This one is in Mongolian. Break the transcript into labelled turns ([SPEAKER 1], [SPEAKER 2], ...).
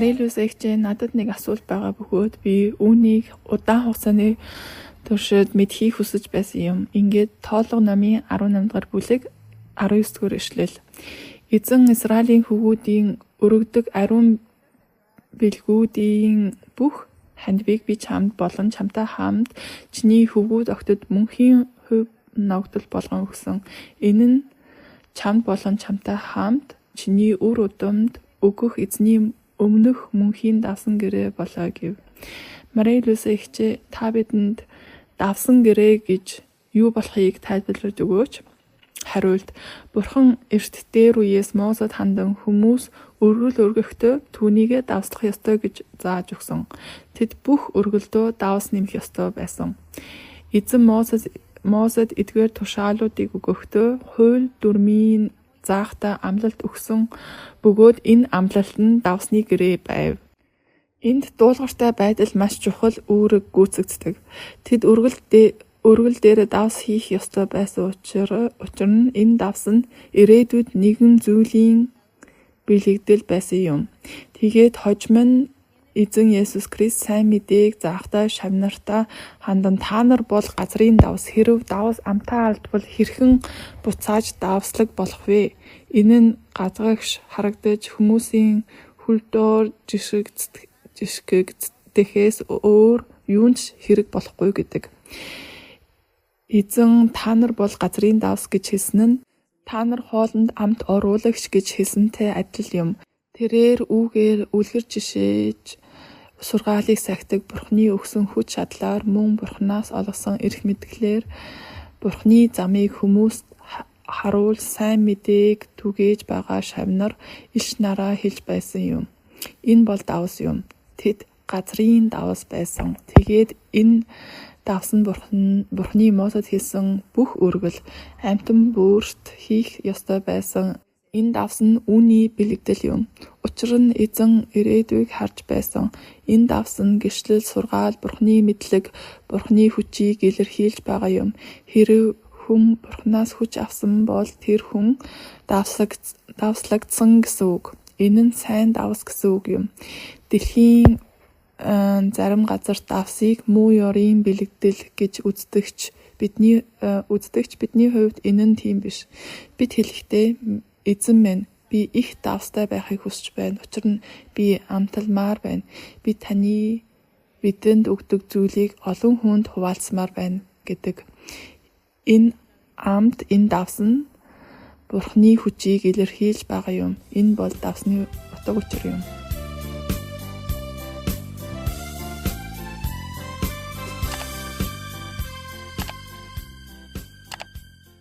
[SPEAKER 1] Марилус эгчээ надад нэг асуулт байгаа бөгөөд би үүнийг удаан хугацааны туршид мэдхийг хүсэж байсан юм. Ингээд тоолго номын 18 дугаар бүлэг 19 дугаар эшлэл. Эзэн Израилийн хөвгүүдийн өргөдөг ариун бэлгүүдийн бүх хандвийг би чамд болон чамтай хамт чиний хөвгүүд огтод мөнхийн хувь ногдол болгон өгсөн. Энэ нь чамд болон чамтай хамт чиний үр удамд өгөх эзний өмнөх мөнхийн давсан гэрээ болоо гэв. Марилус эгчээ та бидэнд давсан гэрээ гэж юу болохыг тайлбарлаж өгөөч. Хариулт: Бурхан эрт дээр үеэс Мосед хандан хүмүүс өргөл өргөхдөө түүнийгээ давслах ёстой гэж зааж өгсөн. Тэд бүх өргөлдөө давс нэмэх ёстой байсан. Эзэн Мосед эдгээр тушаалуудыг өгөхдөө хууль дүрмийн заахта амлалт өгсөн бөгөөд энэ амлалт нь давсны гэрээ байв. Энд дуулууртай байдал маш чухал үүрэг гүйцэгддэг. Тэд өргөл дээр давс хийх ёстой байсан учир нь энэ давс нь ирээдүйд нэгэн зүйлийн бэлэгдэл байсан юм. Тэгээд хожим нь эзэн Есүс Христ сайн мэдээг заахтаа шавнартаа хандан та нар бол газрын давс, хэрв давс амтаа алдвал хэрхэн буцааж давслаг болох вэ? Энэ нь газгагш харагдаж хүмүүсийн хөлдөө жишгэгдэхээс өөр юунч хэрэг болохгүй гэдэг. Эзэн та нар бол газрын давс гэж хэлсэн нь та нар хоолнд амт оруулагч гэж хэлсэнтэй адил юм. Тэрээр үүгээр үлгэр жишээж сургаалыг сахидаг Бурхны өгсөн хүч чадлаар мөн Бурханаас олгосон эрх мэдгэлээр Бурхны замыг хүмүүст харуул сайн мэдээг түгээж байгаа шавнар иш нараа хэлж байсан юм. Энэ бол давс юм. Тэд газрын давс байсан. Тэгээд энэ давс нь Бурхны Мосед хэлсэн бүх өргөл амьтан бүрт хийх ёстой байсан. Энэ давс нь үүний бэлэгдэл юм. Учир нь эзэн ирээдүйг харж байсан. Энэ давс нь гэрчлэл, сургаал, Бурхны мэдлэг, Бурхны хүчийг илэрхийлж байгаа юм. Хэрэв хүн Бурханаас хүч авсан бол тэр хүн давслагдсан гэсэн үг. Энэ нь сайн давс гэсэн үг юм. Дэлхийн зарим газар давсыг муу ёрийн бэлэгдэл гэж үздэгч бидний хувьд энэ нь тийм биш. Бид хэлэхдээ эзэн минь би их давстай байхыг хүсэж байна. Учир нь би амталмаар байна. Би таны бидэнд өгдөг зүйлийг олон хүнд хуваалцмаар байна гэдэг. Энэ амт, энэ давс нь Бурхны хүчийг илэрхийлж байгаа юм. Энэ бол давсны утга учир юм.